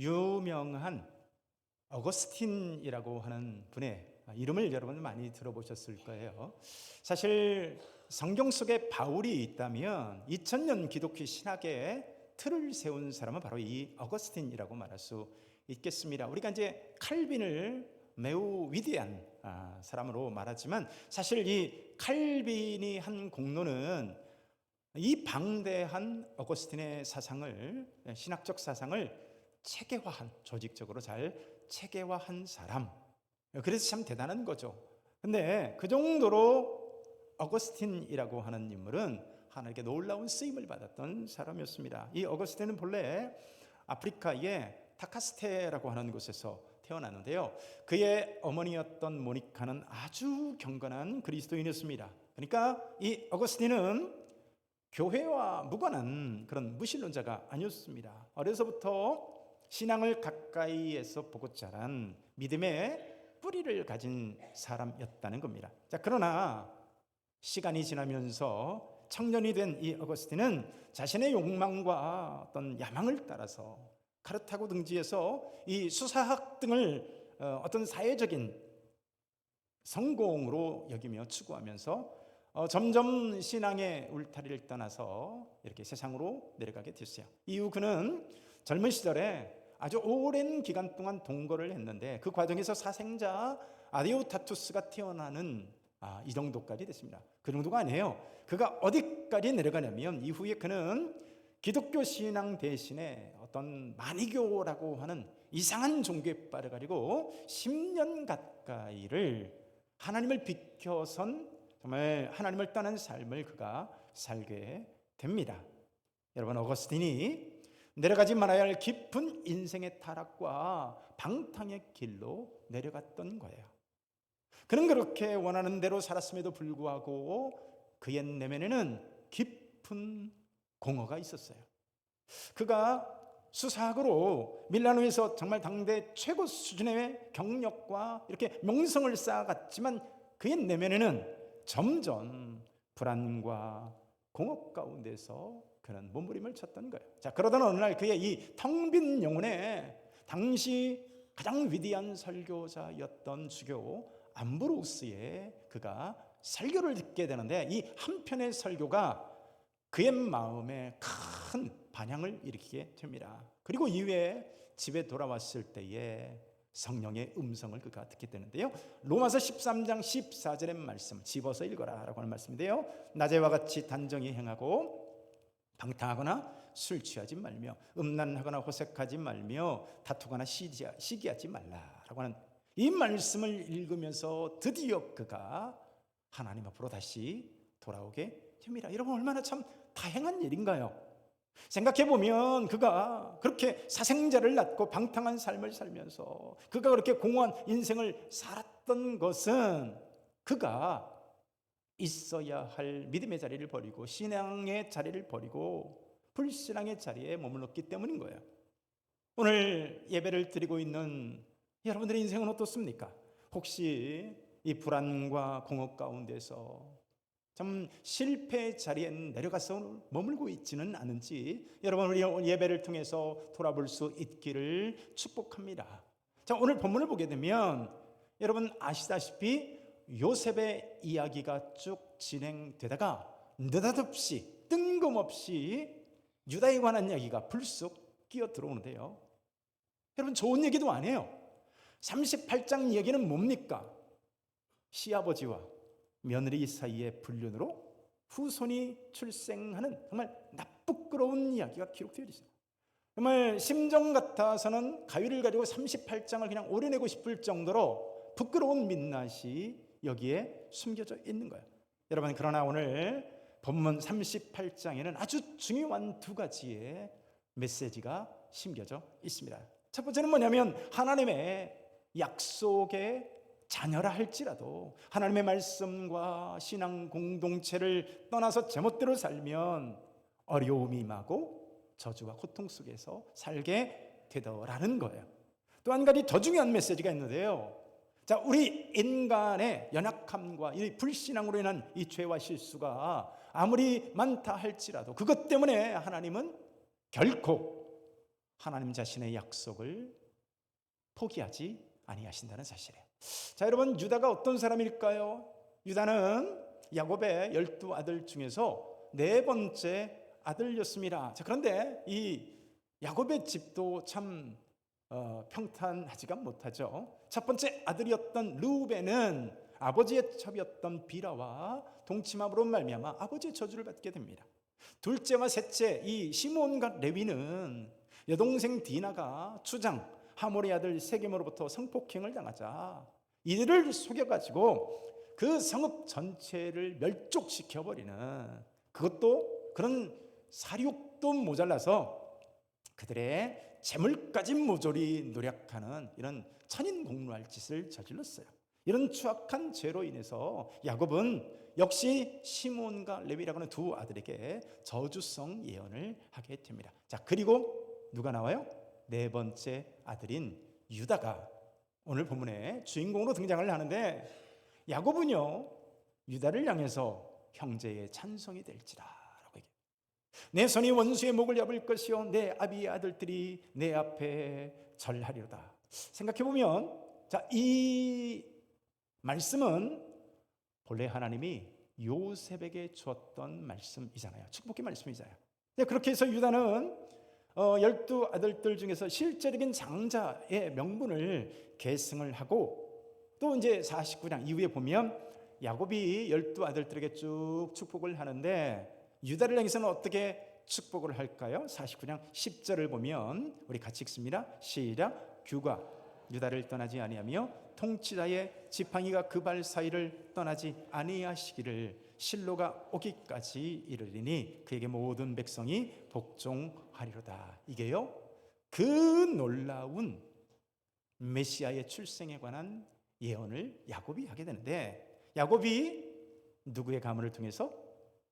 유명한 어거스틴이라고 하는 분의 이름을 여러분 많이 들어보셨을 거예요. 사실 성경 속에 바울이 있다면 2000년 기독교 신학의 틀을 세운 사람은 바로 이 어거스틴이라고 말할 수 있겠습니다. 우리가 이제 칼빈을 매우 위대한 사람으로 말하지만 사실 이 칼빈이 한 공로는 이 방대한 어거스틴의 사상을, 신학적 사상을 체계화한, 조직적으로 잘 체계화한 사람. 그래서 참 대단한 거죠. 근데 그 정도로 어거스틴이라고 하는 인물은 하나님께 놀라운 쓰임을 받았던 사람이었습니다. 이 어거스틴은 본래 아프리카의 타카스테라고 하는 곳에서 태어났는데요. 그의 어머니였던 모니카는 아주 경건한 그리스도인이었습니다. 그러니까 이 어거스틴은 교회와 무관한 그런 무신론자가 아니었습니다. 어려서부터 신앙을 가까이에서 보고 자란 믿음의 뿌리를 가진 사람이었다는 겁니다. 자, 그러나 시간이 지나면서 청년이 된 이 어거스틴은 자신의 욕망과 어떤 야망을 따라서 카르타고 등지에서 이 수사학 등을 어떤 사회적인 성공으로 여기며 추구하면서 점점 신앙의 울타리를 떠나서 이렇게 세상으로 내려가게 됐어요. 이후 그는 젊은 시절에 아주 오랜 기간 동안 동거를 했는데 그 과정에서 사생자 아디오타투스가 태어나는 이 정도까지 됐습니다. 그 정도가 아니에요. 그가 어디까지 내려가냐면 이후에 그는 기독교 신앙 대신에 어떤 마니교라고 하는 이상한 종교에 빠져가지고 10년 가까이를 하나님을 비켜선 정말 하나님을 떠난 삶을 그가 살게 됩니다. 여러분, 어거스틴이 내려가지 말아야 할 깊은 인생의 타락과 방탕의 길로 내려갔던 거예요. 그는 그렇게 원하는 대로 살았음에도 불구하고 그의 내면에는 깊은 공허가 있었어요. 그가 수사학으로 밀라노에서 정말 당대 최고 수준의 경력과 이렇게 명성을 쌓아갔지만 그의 내면에는 점점 불안과 공허 가운데서 그는 몸부림을 쳤던 거예요. 자, 그러던 어느 날 그의 이 텅 빈 영혼에 당시 가장 위대한 설교자였던 주교 암브로스의 그가 설교를 듣게 되는데 이 한편의 설교가 그의 마음에 큰 반향을 일으키게 됩니다. 그리고 이후에 집에 돌아왔을 때에 성령의 음성을 그가 듣게 되는데요. 로마서 13장 14절의 말씀 집어서 읽어라 라고 하는 말씀인데요. 낮에와 같이 단정히 행하고 방탕하거나 술 취하지 말며 음란하거나 호색하지 말며 다투거나 시기하지 말라라고 하는 이 말씀을 읽으면서 드디어 그가 하나님 앞으로 다시 돌아오게 됩니다. 여러분, 얼마나 참 다행한 일인가요? 생각해보면 그가 그렇게 사생자를 낳고 방탕한 삶을 살면서 그가 그렇게 공허한 인생을 살았던 것은 그가 있어야 할 믿음의 자리를 버리고 신앙의 자리를 버리고 불신앙의 자리에 머물렀기 때문인 거예요. 오늘 예배를 드리고 있는 여러분들의 인생은 어떻습니까? 혹시 이 불안과 공허 가운데서 참 실패의 자리에 내려가서 머물고 있지는 않은지 여러분, 우리 예배를 통해서 돌아볼 수 있기를 축복합니다. 자, 오늘 본문을 보게 되면 여러분 아시다시피 요셉의 이야기가 쭉 진행되다가 느닷없이 뜬금없이 유다에 관한 이야기가 불쑥 끼어 들어오는데요. 여러분, 좋은 얘기도 아니에요. 38장 이야기는 뭡니까? 시아버지와 며느리 사이의 불륜으로 후손이 출생하는 정말 나쁘끄러운 이야기가 기록되어 있습니다. 정말 심정 같아서는 가위를 가지고 38장을 그냥 오려내고 싶을 정도로 부끄러운 민낯이 여기에 숨겨져 있는 거예요. 여러분, 그러나 오늘 본문 38장에는 아주 중요한 두 가지의 메시지가 심겨져 있습니다. 첫 번째는 뭐냐면 하나님의 약속의 자녀라 할지라도 하나님의 말씀과 신앙 공동체를 떠나서 제멋대로 살면 어려움이 임하고 저주와 고통 속에서 살게 되더라는 거예요. 또 한 가지 더 중요한 메시지가 있는데요. 자, 우리 인간의 연약함과 이 불신앙으로 인한 이 죄와 실수가 아무리 많다 할지라도 그것 때문에 하나님은 결코 하나님 자신의 약속을 포기하지 아니하신다는 사실이에요. 자, 여러분, 유다가 어떤 사람일까요? 유다는 야곱의 12아들 중에서 네 번째 아들이었습니다. 자, 그런데 이 야곱의 집도 참 평탄하지가 못하죠. 첫 번째 아들이었던 르우벤은 아버지의 첩이었던 비라와 동침함으로 말미암아 아버지의 저주를 받게 됩니다. 둘째와 셋째 이 시므온과 레위는 여동생 디나가 추장 하몰의 아들 세겜으로부터 성폭행을 당하자 이들을 속여가지고 그 성읍 전체를 멸족시켜버리는, 그것도 그런 사륙도 모자라서 그들의 재물까지 모조리 노력하는 이런 천인공노할 짓을 저질렀어요. 이런 추악한 죄로 인해서 야곱은 역시 시므온과 레위라고 하는 두 아들에게 저주성 예언을 하게 됩니다. 자, 그리고 누가 나와요? 네 번째 아들인 유다가 오늘 본문의 주인공으로 등장을 하는데, 야곱은요 유다를 향해서 형제의 찬송이 될지라 라고 얘기해요. 내 손이 원수의 목을 얇을 것이요 내 아비의 아들들이 내 앞에 절하리로다. 생각해보면 자, 이 말씀은 본래 하나님이 요셉에게 주었던 말씀이잖아요. 축복의 말씀이잖아요. 그렇게 해서 유다는 12아들들 중에서 실제적인 장자의 명분을 계승을 하고, 또 이제 49장 이후에 보면 야곱이 12아들들에게 쭉 축복을 하는데 유다를 향해서는 어떻게 축복을 할까요? 49장 10절을 보면 우리 같이 읽습니다. 시작. 규가 유다를 떠나지 아니하며 통치자의 지팡이가 그 발 사이를 떠나지 아니하시기를 실로가 오기까지 이르리니 그에게 모든 백성이 복종하리로다. 이게요 그 놀라운 메시아의 출생에 관한 예언을 야곱이 하게 되는데, 야곱이 누구의 가문을 통해서?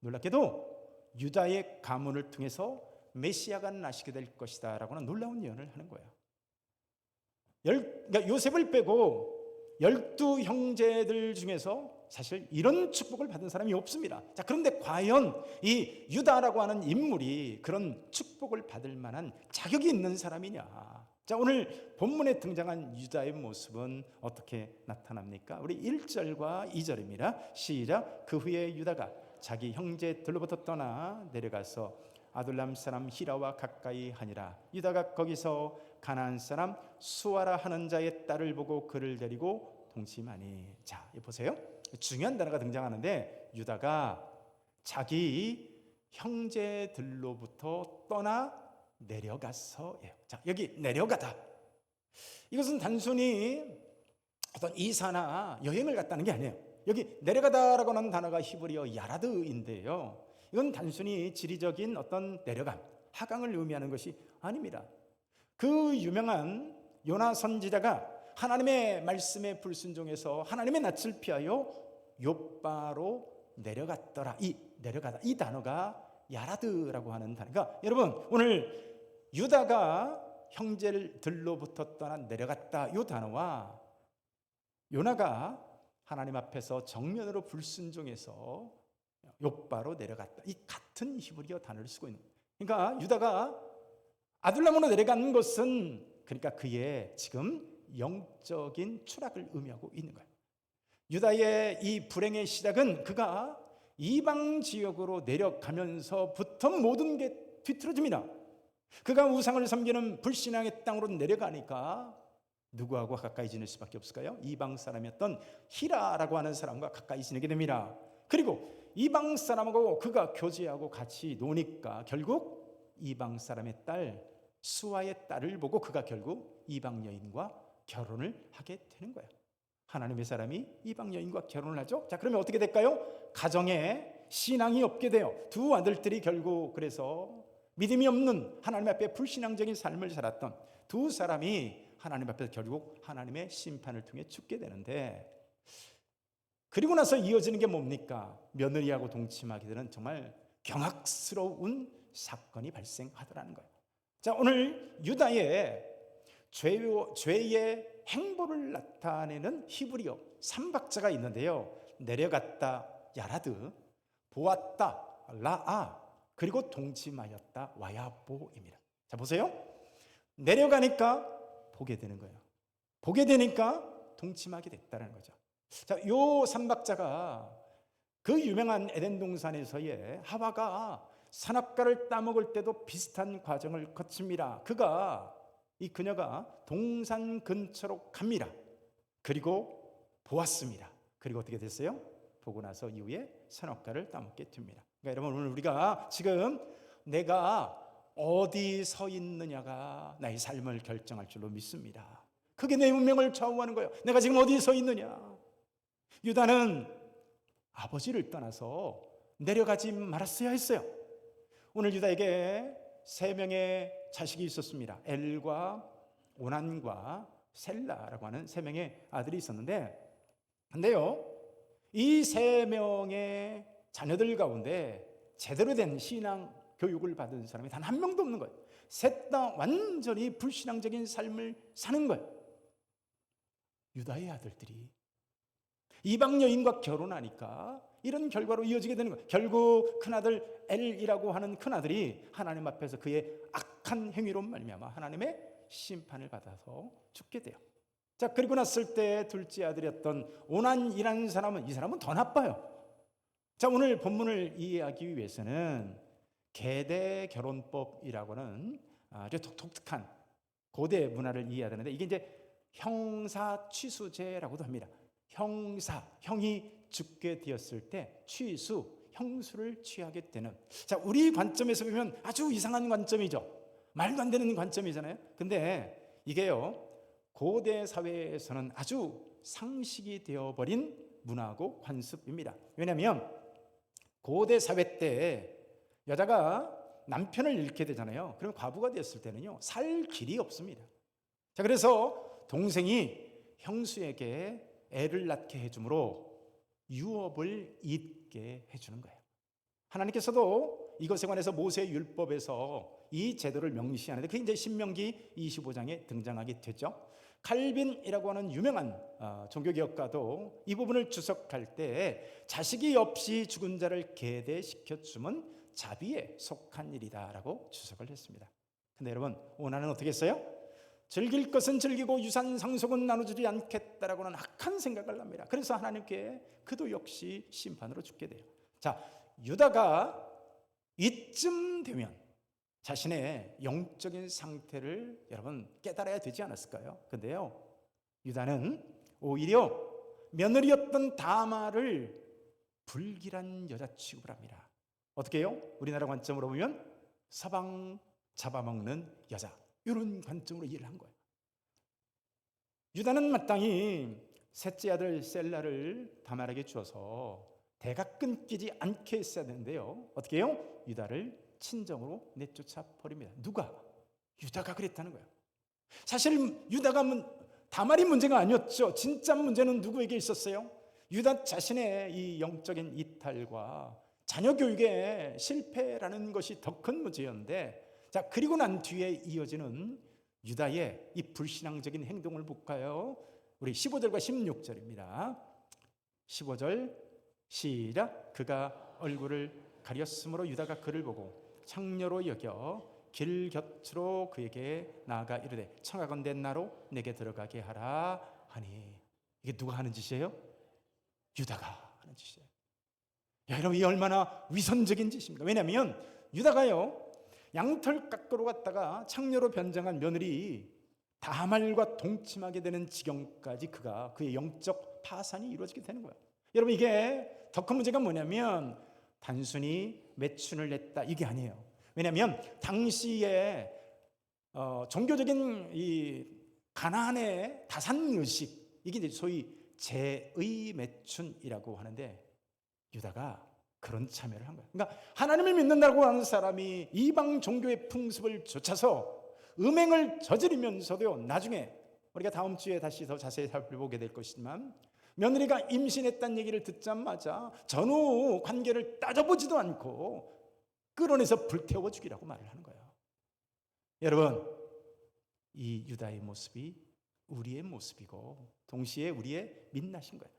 놀랍게도 유다의 가문을 통해서 메시아가 나시게 될 것이다 라고 하는 놀라운 예언을 하는 거예요. 그러니까 요셉을 빼고 12형제들 중에서 사실 이런 축복을 받은 사람이 없습니다. 자, 그런데 과연 이 유다라고 하는 인물이 그런 축복을 받을 만한 자격이 있는 사람이냐? 자, 오늘 본문에 등장한 유다의 모습은 어떻게 나타납니까? 우리 1절과 2절입니다. 시작. 그 후에 유다가 자기 형제들로부터 떠나 내려가서 아둘람 사람 히라와 가까이 하니라. 유다가 거기서 가나안 사람 수아라 하는 자의 딸을 보고 그를 데리고 동침하니. 자, 보세요. 중요한 단어가 등장하는데 유다가 자기 형제들로부터 떠나 내려가서예요. 자, 여기 내려가다. 이것은 단순히 어떤 이사나 여행을 갔다는 게 아니에요. 여기 내려가다라고 하는 단어가 히브리어 야라드인데요. 이건 단순히 지리적인 어떤 내려감, 하강을 의미하는 것이 아닙니다. 그 유명한 요나 선지자가 하나님의 말씀에 불순종해서 하나님의 낯을 피하여 욥바로 내려갔더라. 이 내려가다, 이 단어가 야라드라고 하는 단어. 그러니까 여러분, 오늘 유다가 형제들로부터 떠나 내려갔다, 이 단어와 요나가 하나님 앞에서 정면으로 불순종해서 욥바로 내려갔다, 이 같은 히브리어 단어를 쓰고 있는 거예요. 그러니까 유다가 아둘람으로 내려간 것은 그러니까 그의 지금 영적인 추락을 의미하고 있는 거예요. 유다의 이 불행의 시작은 그가 이방 지역으로 내려가면서부터 모든 게 뒤틀어집니다. 그가 우상을 섬기는 불신앙의 땅으로 내려가니까 누구하고 가까이 지낼 수밖에 없을까요? 이방 사람이었던 히라라고 하는 사람과 가까이 지내게 됩니다. 그리고 이방 사람하고 그가 교제하고 같이 노니까 결국 이방 사람의 딸 수아의 딸을 보고 그가 결국 이방 여인과 결혼을 하게 되는 거예요. 하나님의 사람이 이방 여인과 결혼을 하죠. 자, 그러면 어떻게 될까요? 가정에 신앙이 없게 돼요. 두 아들들이 결국 그래서 믿음이 없는 하나님 앞에 불신앙적인 삶을 살았던 두 사람이 하나님 앞에서 결국 하나님의 심판을 통해 죽게 되는데, 그리고 나서 이어지는 게 뭡니까? 며느리하고 동침하게 되는 정말 경악스러운 사건이 발생하더라는 거예요. 자, 오늘 유다의 죄의 행보를 나타내는 히브리어 3박자가 있는데요. 내려갔다 야라드, 보았다 라아, 그리고 동침하였다 와야보입니다. 자, 보세요. 내려가니까 보게 되는 거예요. 보게 되니까 동침하게 됐다는 거죠. 자, 요 삼박자가 그 유명한 에덴 동산에서의 하와가 선악과를 따먹을 때도 비슷한 과정을 거칩니다. 그녀가 동산 근처로 갑니다. 그리고 보았습니다. 그리고 어떻게 됐어요? 보고 나서 이후에 선악과를 따먹게 됩니다. 그러니까 여러분, 오늘 우리가 지금 내가 어디 서 있느냐가 나의 삶을 결정할 줄로 믿습니다. 그게 내 운명을 좌우하는 거예요. 내가 지금 어디 서 있느냐. 유다는 아버지를 떠나서 내려가지 말았어야 했어요. 오늘 유다에게 3명의 자식이 있었습니다. 엘과 오난과 셀라라고 하는 3명의 아들이 있었는데, 근데요, 이 3명의 자녀들 가운데 제대로 된 신앙 교육을 받은 사람이 단 한 명도 없는 거예요. 셋 다 완전히 불신앙적인 삶을 사는 거예요. 유다의 아들들이 이방 여인과 결혼하니까 이런 결과로 이어지게 되는 거예요. 결국 큰아들 엘이라고 하는 큰아들이 하나님 앞에서 그의 악한 행위로 말미암아 하나님의 심판을 받아서 죽게 돼요. 자, 그리고 났을 때 둘째 아들이었던 오난이라는 사람은, 이 사람은 더 나빠요. 자, 오늘 본문을 이해하기 위해서는 계대 결혼법이라고 하는 아주 독특한 고대 문화를 이해해야 되는데, 이게 이제 형사 취수제라고도 합니다. 형이 죽게 되었을 때 형수를 취하게 되는. 자, 우리 관점에서 보면 아주 이상한 관점이죠. 말도 안 되는 관점이잖아요. 근데 이게요, 고대 사회에서는 아주 상식이 되어버린 문화고 관습입니다. 왜냐하면 고대 사회 때 여자가 남편을 잃게 되잖아요. 그럼 과부가 되었을 때는요, 살 길이 없습니다. 자, 그래서 동생이 형수에게 애를 낳게 해주므로 유업을 잇게 해주는 거예요. 하나님께서도 이것에 관해서 모세 율법에서 이 제도를 명시하는데, 그게 이제 신명기 25장에 등장하게 되죠. 칼빈이라고 하는 유명한 종교개혁가도 이 부분을 주석할 때 자식이 없이 죽은 자를 계대시켜주면 자비에 속한 일이다라고 주석을 했습니다. 근데 여러분, 오나는 어떻게 했어요? 즐길 것은 즐기고 유산 상속은 나눠주지 않겠다라고 하는 악한 생각을 합니다. 그래서 하나님께 그도 역시 심판으로 죽게 돼요. 자, 유다가 이쯤 되면 자신의 영적인 상태를 여러분 깨달아야 되지 않았을까요? 근데요, 유다는 오히려 며느리였던 다말을 불길한 여자 취급을 합니다. 어떻게 해요? 우리나라 관점으로 보면 서방 잡아먹는 여자, 이런 관점으로 이해를 한 거예요. 유다는 마땅히 셋째 아들 셀라를 다말에게 주어서 대가 끊기지 않게 했어야 되는데요, 어떻게 해요? 유다를 친정으로 내쫓아 버립니다. 누가? 유다가 그랬다는 거예요. 사실 유다가 다말이 문제가 아니었죠. 진짜 문제는 누구에게 있었어요? 유다 자신의 이 영적인 이탈과 자녀 교육의 실패라는 것이 더 큰 문제였는데, 자, 그리고 난 뒤에 이어지는 유다의 이 불신앙적인 행동을 볼까요? 우리 15절과 16절입니다. 15절 시작. 그가 얼굴을 가렸으므로 유다가 그를 보고 창녀로 여겨 길 곁으로 그에게 나아가 이르되 청하건대 나로 내게 들어가게 하라 하니. 이게 누가 하는 짓이에요? 유다가 하는 짓이에요. 야, 여러분, 이 얼마나 위선적인 짓입니까? 왜냐하면 유다가요, 양털 깎으러 갔다가 창녀로 변장한 며느리 다말과 동침하게 되는 지경까지 그의 영적 파산이 이루어지게 되는 거예요. 여러분, 이게 더 큰 문제가 뭐냐면 단순히 매춘을 냈다, 이게 아니에요. 왜냐하면 당시에 종교적인 이 가나안의 다산의식, 이게 이제 소위 제의 매춘이라고 하는데, 유다가 그런 참여를 한 거예요. 그러니까 하나님을 믿는다고 하는 사람이 이방 종교의 풍습을 좇아서 음행을 저지르면서도 나중에 우리가 다음 주에 다시 더 자세히 살펴보게 될 것이지만, 며느리가 임신했다는 얘기를 듣자마자 전후 관계를 따져보지도 않고 끌어내서 불태워 죽이라고 말을 하는 거예요. 여러분, 이 유다의 모습이 우리의 모습이고 동시에 우리의 민낯인 거예요.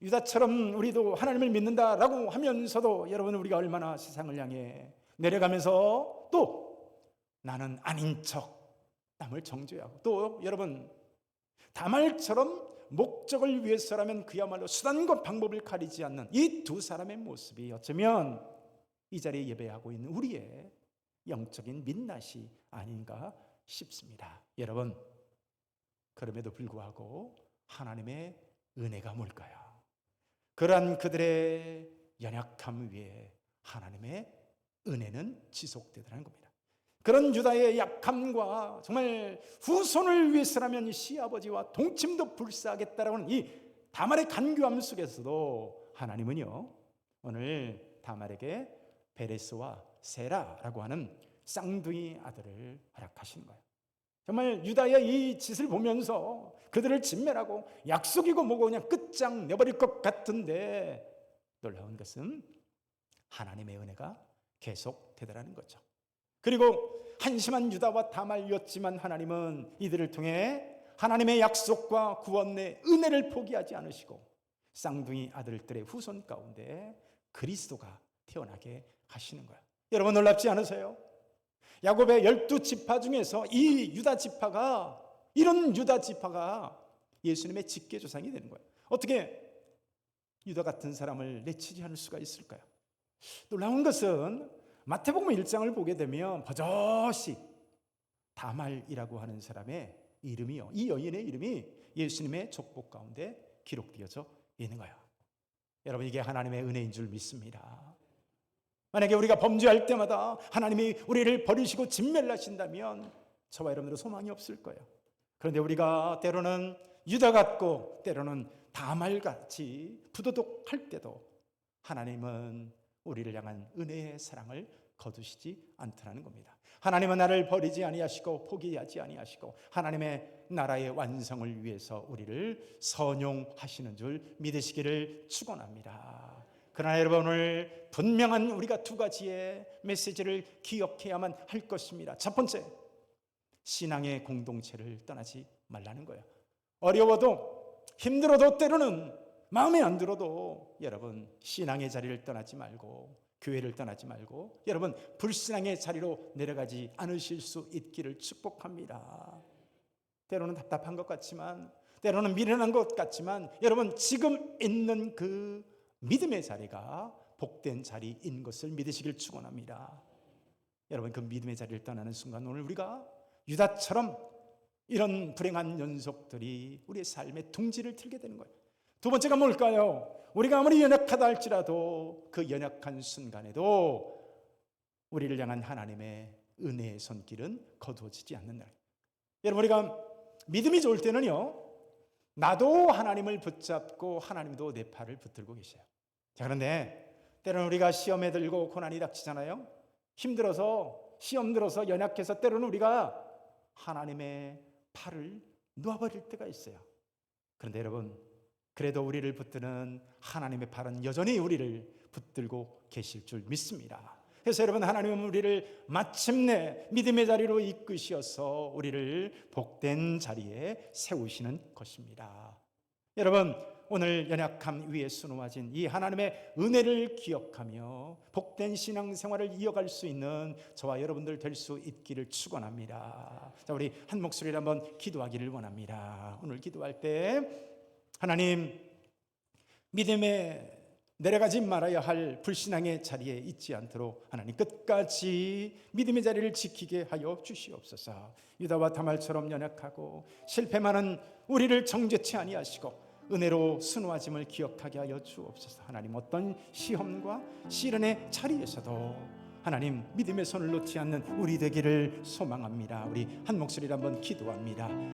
유다처럼 우리도 하나님을 믿는다라고 하면서도 여러분, 우리가 얼마나 세상을 향해 내려가면서 또 나는 아닌 척, 남을 정죄하고, 또 여러분 다말처럼 목적을 위해서라면 그야말로 수단과 방법을 가리지 않는 이 두 사람의 모습이 어쩌면 이 자리에 예배하고 있는 우리의 영적인 민낯이 아닌가 싶습니다. 여러분, 그럼에도 불구하고 하나님의 은혜가 뭘까요? 그러한 그들의 연약함 위에 하나님의 은혜는 지속되더라는 겁니다. 그런 유다의 약함과 정말 후손을 위해서라면 시아버지와 동침도 불사하겠다라고 하는 이 다말의 간교함 속에서도 하나님은요, 오늘 다말에게 베레스와 세라라고 하는 쌍둥이 아들을 허락하시는 거예요. 정말 유다의 이 짓을 보면서 그들을 진멸하고 약속이고 뭐고 그냥 끝장 내버릴 것 같은데, 놀라운 것은 하나님의 은혜가 계속되더라는 거죠. 그리고 한심한 유다와 다말이었지만 하나님은 이들을 통해 하나님의 약속과 구원의 은혜를 포기하지 않으시고 쌍둥이 아들들의 후손 가운데 그리스도가 태어나게 하시는 거예요. 여러분, 놀랍지 않으세요? 야곱의 12지파 중에서 이 유다 지파가, 이런 유다 지파가 예수님의 직계조상이 되는 거예요. 어떻게 유다 같은 사람을 내치지 않을 수가 있을까요? 놀라운 것은 마태복음 1장을 보게 되면 버젓이 다말이라고 하는 사람의 이름이요, 이 여인의 이름이 예수님의 족보 가운데 기록되어져 있는 거예요. 여러분, 이게 하나님의 은혜인 줄 믿습니다. 만약에 우리가 범죄할 때마다 하나님이 우리를 버리시고 진멸하신다면 저와 여러분들은 소망이 없을 거예요. 그런데 우리가 때로는 유다 같고 때로는 다말같이 부도덕할 때도 하나님은 우리를 향한 은혜의 사랑을 거두시지 않더라는 겁니다. 하나님은 나를 버리지 아니하시고 포기하지 아니하시고 하나님의 나라의 완성을 위해서 우리를 선용하시는 줄 믿으시기를 축원합니다. 그러나 여러분, 오늘 분명한 우리가 두 가지의 메시지를 기억해야만 할 것입니다. 첫 번째, 신앙의 공동체를 떠나지 말라는 거예요. 어려워도 힘들어도 때로는 마음에 안 들어도 여러분, 신앙의 자리를 떠나지 말고 교회를 떠나지 말고 여러분, 불신앙의 자리로 내려가지 않으실 수 있기를 축복합니다. 때로는 답답한 것 같지만, 때로는 미련한 것 같지만 여러분, 지금 있는 그 믿음의 자리가 복된 자리인 것을 믿으시길 축원합니다. 여러분, 그 믿음의 자리를 떠나는 순간 오늘 우리가 유다처럼 이런 불행한 연속들이 우리의 삶의 둥지를 틀게 되는 거예요. 두 번째가 뭘까요? 우리가 아무리 연약하다 할지라도 그 연약한 순간에도 우리를 향한 하나님의 은혜의 손길은 거두어지지 않는다. 여러분, 우리가 믿음이 좋을 때는요, 나도 하나님을 붙잡고 하나님도 내 팔을 붙들고 계세요. 자, 그런데 때로는 우리가 시험에 들고 고난이 닥치잖아요. 힘들어서, 시험 들어서 연약해서 때로는 우리가 하나님의 팔을 놓아버릴 때가 있어요. 그런데 여러분, 그래도 우리를 붙드는 하나님의 팔은 여전히 우리를 붙들고 계실 줄 믿습니다. 그래서 여러분, 하나님은 우리를 마침내 믿음의 자리로 이끄셔서 우리를 복된 자리에 세우시는 것입니다. 여러분, 오늘 연약함 위에 수놓아진 이 하나님의 은혜를 기억하며 복된 신앙생활을 이어갈 수 있는 저와 여러분들 될 수 있기를 축원합니다. 자, 우리 한 목소리로 한번 기도하기를 원합니다. 오늘 기도할 때 하나님, 믿음에 내려가지 말아야 할 불신앙의 자리에 있지 않도록 하나님 끝까지 믿음의 자리를 지키게 하여 주시옵소서. 유다와 다말처럼 연약하고 실패 많은 우리를 정죄치 아니하시고 은혜로 순화짐을 기억하게 하여 주옵소서. 하나님, 어떤 시험과 시련의 자리에서도 하나님 믿음의 손을 놓지 않는 우리 되기를 소망합니다. 우리 한 목소리로 한번 기도합니다.